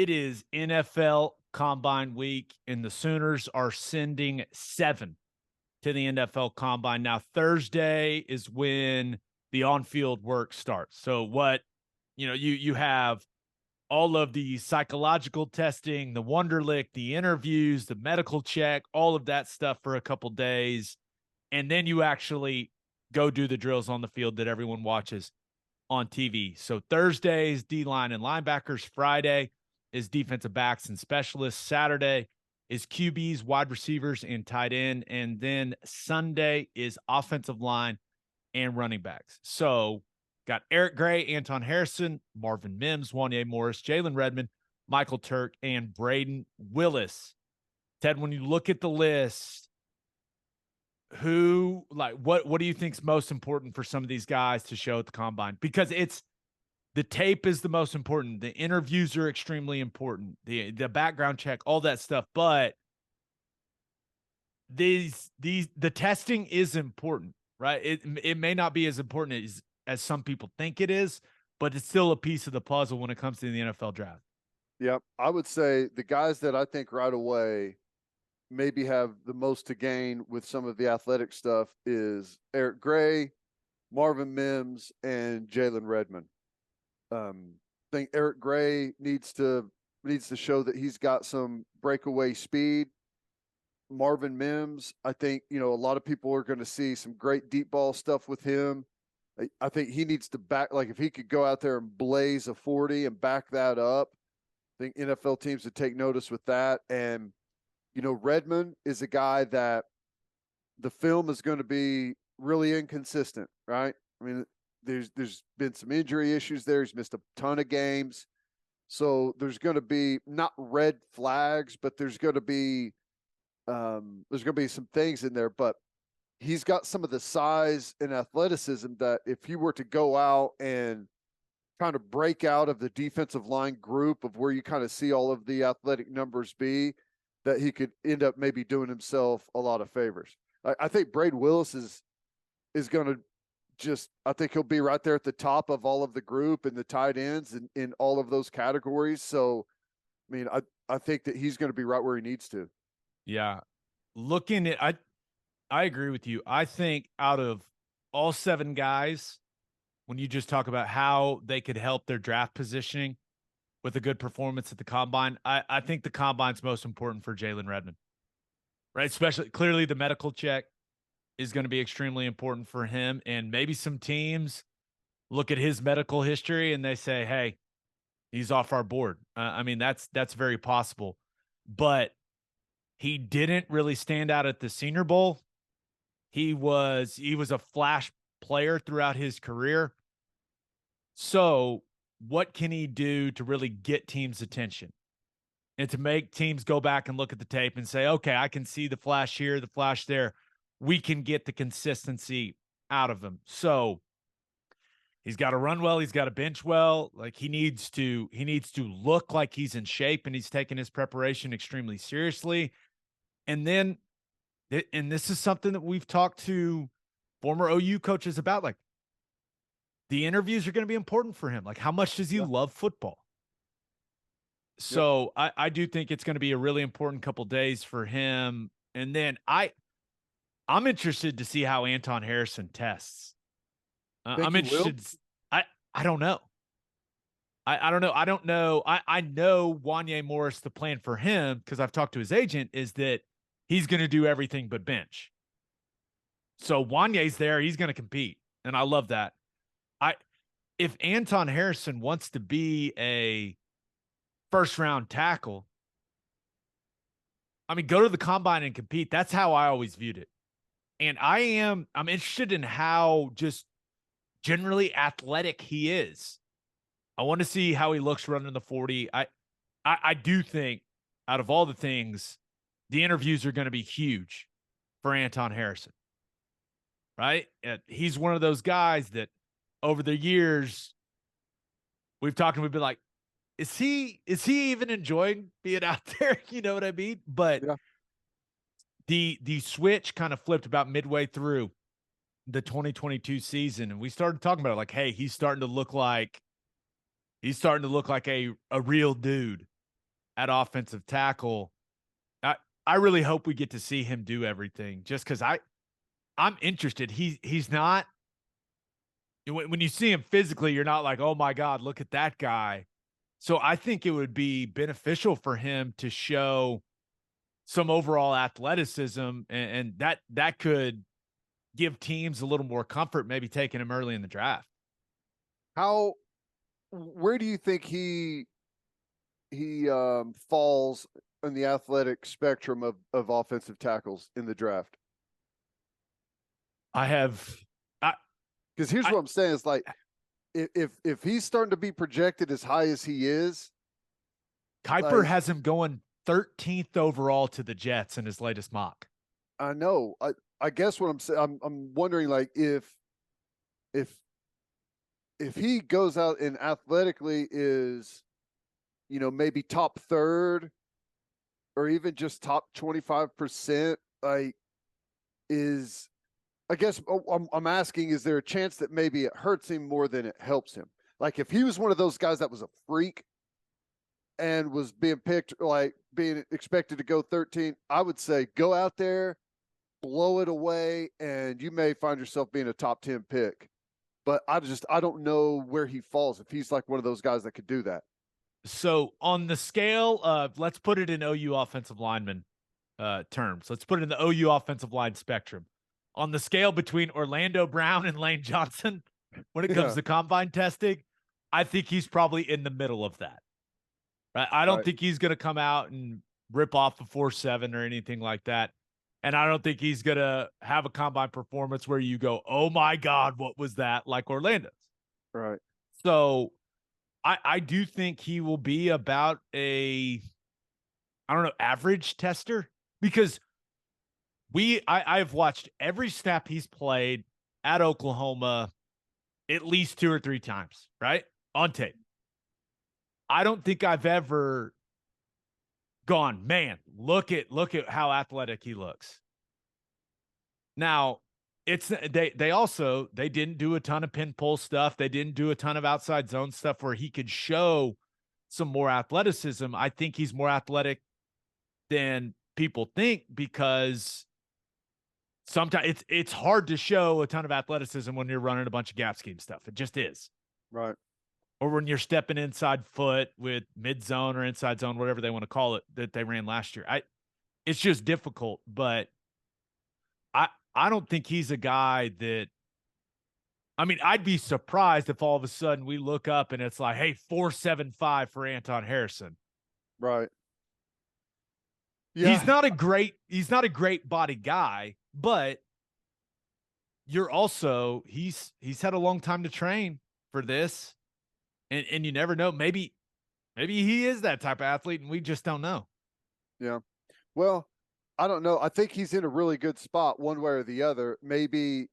It is NFL Combine Week, and the Sooners are sending 7 to the NFL Combine. Now, Thursday is when the on-field work starts. So you have all of the psychological testing, the Wonderlic, the interviews, the medical check, all of that stuff for a couple days. And then you actually go do the drills on the field that everyone watches on TV. So Thursdays, D-line and linebackers. Friday is defensive backs and specialists. Saturday is QBs, wide receivers, and tight end. And then Sunday is offensive line and running backs. So got Eric Gray, Anton Harrison, Marvin Mims, Wanya Morris, Jalen Redmond, Michael Turk, and Brayden Willis. Ted, when you look at the list, what do you think is most important for some of these guys to show at the combine? Because the tape is the most important. The interviews are extremely important. The background check, all that stuff. But the testing is important, right? It may not be as important as some people think it is, but it's still a piece of the puzzle when it comes to the NFL draft. Yep. I would say the guys that I think right away maybe have the most to gain with some of the athletic stuff is Eric Gray, Marvin Mims, and Jalen Redmond. I think Eric Gray needs to show that he's got some breakaway speed. Marvin Mims, I think, a lot of people are going to see some great deep ball stuff with him. I think he needs to if he could go out there and blaze a 40 and back that up, I think NFL teams would take notice with that. And, Redmond is a guy that the film is going to be really inconsistent, right? I mean, there's been some injury issues there. He's missed a ton of games. So there's going to be not red flags, but there's going to be some things in there, but he's got some of the size and athleticism that if he were to go out and kind of break out of the defensive line group of where you kind of see all of the athletic numbers be, that he could end up maybe doing himself a lot of favors. I think Brayden Willis is going to I think he'll be right there at the top of all of the group and the tight ends in all of those categories. So, I mean, I think that he's going to be right where he needs to. Yeah. I agree with you. I think out of all 7 guys, when you just talk about how they could help their draft positioning with a good performance at the combine, I think the combine's most important for Jalen Redmond, right? Especially clearly the medical check is going to be extremely important for him. And maybe some teams look at his medical history and they say, hey, he's off our board. I mean, that's very possible. But he didn't really stand out at the Senior Bowl. He was a flash player throughout his career. So what can he do to really get teams' attention and to make teams go back and look at the tape and say, okay, I can see the flash here, the flash there. We can get the consistency out of him. So he's got to run well. He's got to bench well. Like he needs to look like he's in shape and he's taking his preparation extremely seriously. And then, and this is something that we've talked to former OU coaches about, like the interviews are going to be important for him. Like how much does he love football? So I do think it's going to be a really important couple days for him. And then I'm interested to see how Anton Harrison tests. I'm interested. I don't know. I don't know. I don't know. I know Wanya Morris, the plan for him, because I've talked to his agent, is that he's going to do everything but bench. So Wanya's there. He's going to compete. And I love that. If Anton Harrison wants to be a first-round tackle, I mean, go to the combine and compete. That's how I always viewed it. And I'm interested in how just generally athletic he is. I want to see how he looks running the 40. I do think out of all the things, the interviews are going to be huge for Anton Harrison, right? He's one of those guys that over the years we've talked and we've been like, is he even enjoying being out there? You know what I mean? But the switch kind of flipped about midway through the 2022 season. And we started talking about it like, hey, he's starting to look like a real dude. at offensive tackle. I really hope we get to see him do everything just because I'm interested. He's not when you see him physically, you're not like, oh my God, look at that guy. So I think it would be beneficial for him to show some overall athleticism, and that could give teams a little more comfort, maybe taking him early in the draft. Where do you think he falls in the athletic spectrum of offensive tackles in the draft? Because here's what I'm saying is like, if he's starting to be projected as high as he is, Kuiper has him going 13th overall to the Jets in his latest mock. I know. I guess what I'm saying, I'm wondering like if he goes out and athletically is, maybe top third or even just top 25%, like I guess I'm asking, is there a chance that maybe it hurts him more than it helps him? Like if he was one of those guys that was a freak and was being picked, like being expected to go 13, I would say go out there, blow it away, and you may find yourself being a top 10 pick. But I don't know where he falls if he's like one of those guys that could do that. So on the scale of, let's put it in OU offensive lineman terms. Let's put it in the OU offensive line spectrum. On the scale between Orlando Brown and Lane Johnson, when it comes to combine testing, I think he's probably in the middle of that. Right? I don't think he's going to come out and rip off a 4.7 or anything like that. And I don't think he's going to have a combine performance where you go, oh my God, what was that? Like Orlando's. Right. So I do think he will be about average tester, because I've watched every snap he's played at Oklahoma at least 2 or 3 times, right? On tape. I don't think I've ever gone, man, look at how athletic he looks. Now, they didn't do a ton of pin pull stuff. They didn't do a ton of outside zone stuff where he could show some more athleticism. I think he's more athletic than people think, because sometimes it's hard to show a ton of athleticism when you're running a bunch of gap scheme stuff. It just is. Right. Or when you're stepping inside foot with mid zone or inside zone, whatever they want to call it, that they ran last year. It's just difficult, but I don't think he's a guy that, I'd be surprised if all of a sudden we look up and it's like, hey, 4.75 for Anton Harrison. Right. Yeah. He's not a great body guy, but you're also, he's had a long time to train for this. And you never know. Maybe he is that type of athlete and we just don't know. Yeah. Well, I don't know. I think he's in a really good spot one way or the other. Maybe,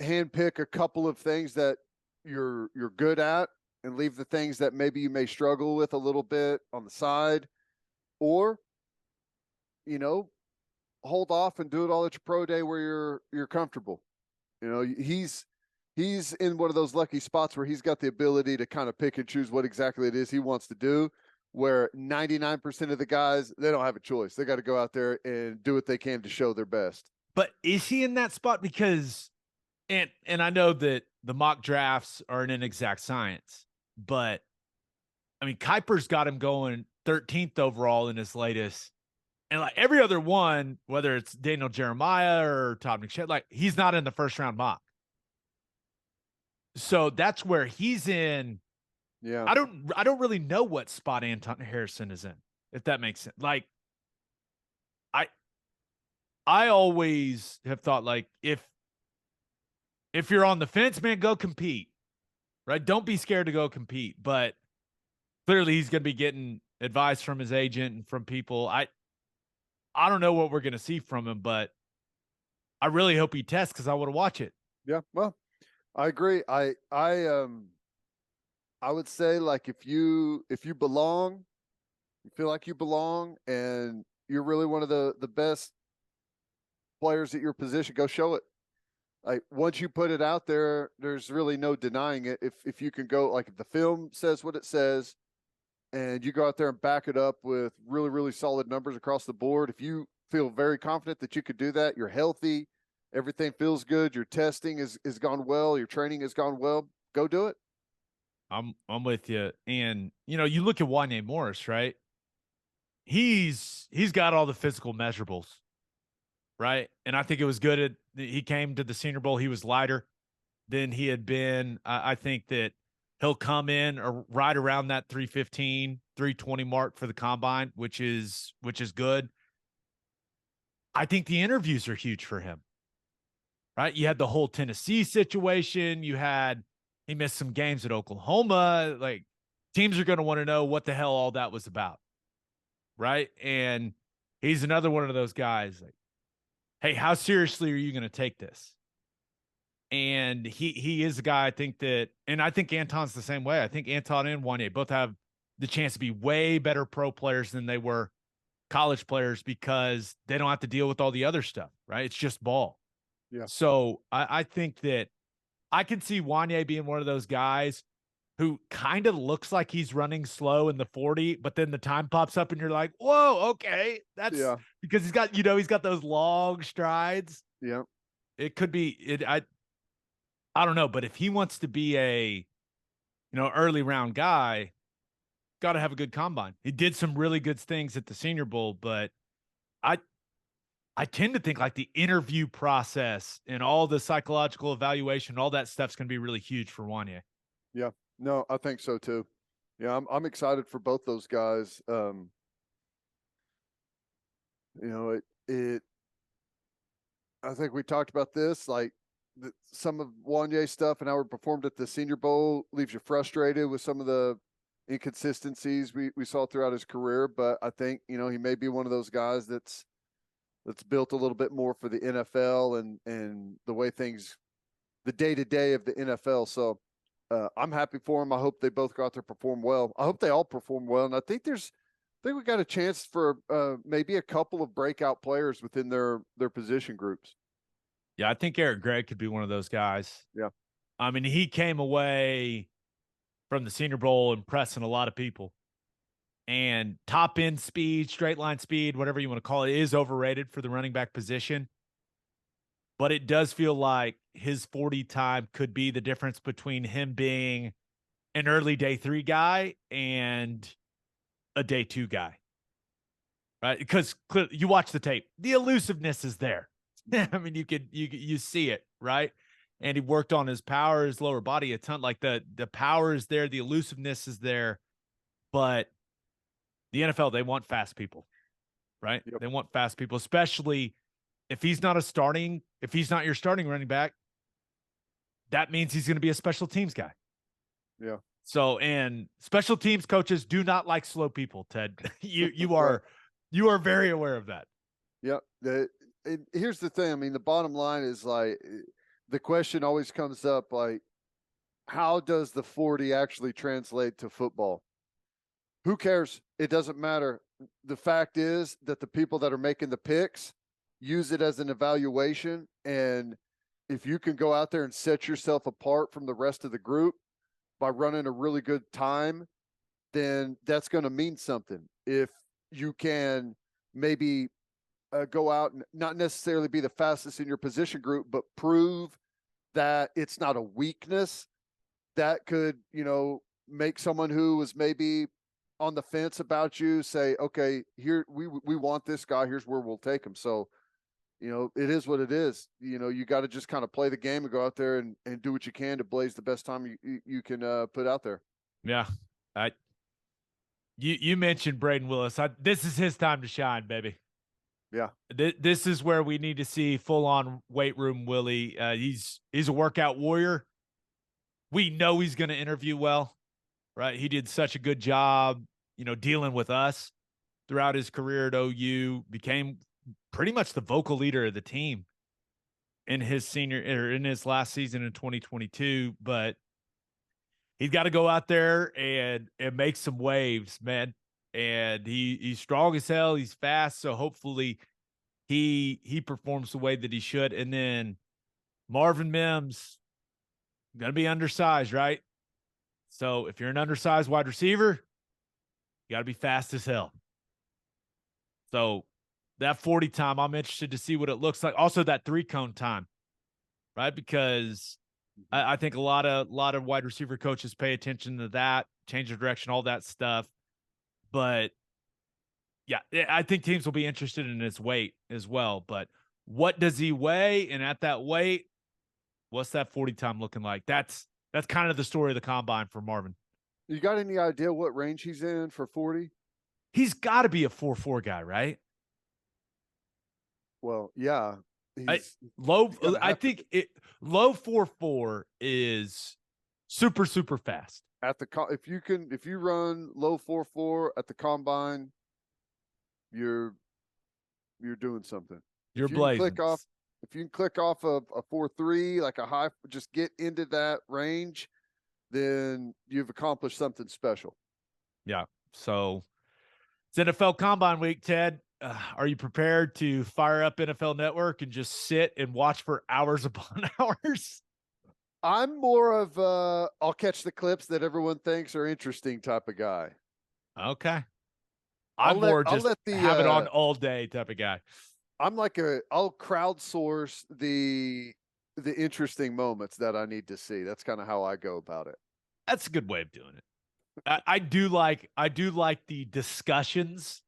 handpick a couple of things that you're good at and leave the things that maybe you may struggle with a little bit on the side, or, hold off and do it all at your pro day where you're comfortable. He's in one of those lucky spots where he's got the ability to kind of pick and choose what exactly it is he wants to do, where 99% of the guys, they don't have a choice. They got to go out there and do what they can to show their best. But is he in that spot? Because, and I know that the mock drafts are an inexact science, but Kuiper's got him going 13th overall in his latest. And like every other one, whether it's Daniel Jeremiah or Todd McShay, like he's not in the first round mock. So that's where he's in. Yeah. I don't really know what spot Anton Harrison is in, if that makes sense. Like I always have thought, like, if you're on the fence, man, go compete. Right? Don't be scared to go compete. But clearly he's going to be getting advice from his agent and from people. I don't know what we're going to see from him, but I really hope he tests, because I want to watch it. Yeah, well, I agree. I would say, like, if you belong, you feel like you belong, and you're really one of the best players at your position, go show it. Like, once you put it out there, there's really no denying it. If you can go, like, if the film says what it says, and you go out there and back it up with really, really solid numbers across the board, if you feel very confident that you could do that, you're healthy, everything feels good, your testing is gone well, your training has gone well, go do it. I'm with you. And you look at Wanya Morris, right? He's got all the physical measurables, right? And I think it was good. He came to the Senior Bowl. He was lighter than he had been. I think that he'll come in or right around that 315, 320 mark for the combine, which is good. I think the interviews are huge for him, right? You had the whole Tennessee situation. He missed some games at Oklahoma. Like, teams are going to want to know what the hell all that was about, right? And he's another one of those guys like, hey, how seriously are you going to take this? And he is a guy, I think that, and I think Anton's the same way. I think Anton and Wanya both have the chance to be way better pro players than they were college players because they don't have to deal with all the other stuff, right? It's just ball. Yeah. So I think that I can see Wanya being one of those guys who kind of looks like he's running slow in the 40, but then the time pops up and you're like, whoa, okay. That's because he's got those long strides. Yeah. It could be it. I don't know, but if he wants to be a, early round guy, got to have a good combine. He did some really good things at the Senior Bowl, but I tend to think like the interview process and all the psychological evaluation, all that stuff's going to be really huge for Wanya. Yeah. No, I think so too. Yeah, I'm excited for both those guys. I think we talked about this, like some of Wanya's stuff and how it performed at the Senior Bowl leaves you frustrated with some of the inconsistencies we saw throughout his career. But I think, he may be one of those guys that's built a little bit more for the NFL and the way things, the day-to-day of the NFL. So I'm happy for them. I hope they both go out there perform well. I hope they all perform well. And I think we got a chance for maybe a couple of breakout players within their position groups. Yeah, I think Eric Gregg could be one of those guys. Yeah. I mean, he came away from the Senior Bowl impressing a lot of people. And top end speed, straight line speed, whatever you want to call it, is overrated for the running back position. But it does feel like his 40 time could be the difference between him being an early day 3 guy and a day 2 guy. Right? Because you watch the tape, the elusiveness is there. I mean, you see it, right? And he worked on his power, his lower body a ton. Like the power is there, the elusiveness is there, but the NFL, they want fast people, right? Yep. They want fast people, especially if he's not your starting running back. That means he's going to be a special teams guy. Yeah. So, and special teams coaches do not like slow people, Ted. You are very aware of that. Yep. Here's the thing. I mean, the bottom line is like the question always comes up, like, how does the 40 actually translate to football? Who cares? It doesn't matter. The fact is that the people that are making the picks use it as an evaluation. And if you can go out there and set yourself apart from the rest of the group by running a really good time, then that's going to mean something. If you can maybe go out and not necessarily be the fastest in your position group, but prove that it's not a weakness, that could, make someone who was maybe on the fence about you say, okay, here we want this guy. Here's where we'll take him. So, it is what it is. You got to just kind of play the game and go out there and do what you can to blaze the best time you can put out there. Yeah. You mentioned Brayden Willis. This is his time to shine, baby. Yeah. This is where we need to see full on weight room Willie. He's a workout warrior. We know he's going to interview well, right? He did such a good job, dealing with us throughout his career at OU, became pretty much the vocal leader of the team in his last season in 2022. But he's got to go out there and make some waves, man. And he's strong as hell. He's fast. So hopefully he performs the way that he should. And then Marvin Mims, going to be undersized, right? So if you're an undersized wide receiver, You got to be fast as hell. So that 40 time, I'm interested to see what it looks like. Also, that 3-cone time, right? Because I think a lot of wide receiver coaches pay attention to that, change of direction, all that stuff. But yeah, I think teams will be interested in his weight as well. But what does he weigh? And at that weight, what's that 40 time looking like? That's kind of the story of the combine for Marvin. You got any idea what range he's in for 40? He's got to be a 4.4 guy, right? Well, yeah. Low 4.4 is super, super fast. At the if you run low 4.4 at the combine, you're doing something. You're blazing. If you can click off of a 4.3, like a high, just get into that range, then you've accomplished something special. Yeah. So it's NFL Combine Week, Ted. Are you prepared to fire up NFL Network and just sit and watch for hours upon hours? I'm more of I'll catch the clips that everyone thinks are interesting type of guy. Okay. I'll have it on all day type of guy. I'm like I'll crowdsource the interesting moments that I need to see. That's kind of how I go about it. That's a good way of doing it. I do like the discussions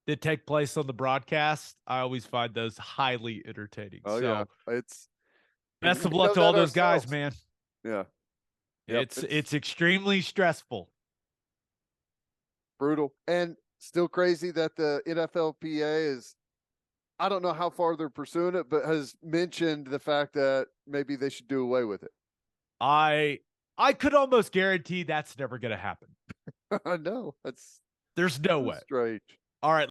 that take place on the broadcast. I always find those highly entertaining. Oh, so yeah. It's best of luck to all those guys, man. Yeah. Yep. It's extremely stressful. Brutal. And still crazy that the NFLPA is, I don't know how far they're pursuing it, but has mentioned the fact that maybe they should do away with it. I could almost guarantee that's never going to happen. I know. There's no way. Strange. All right.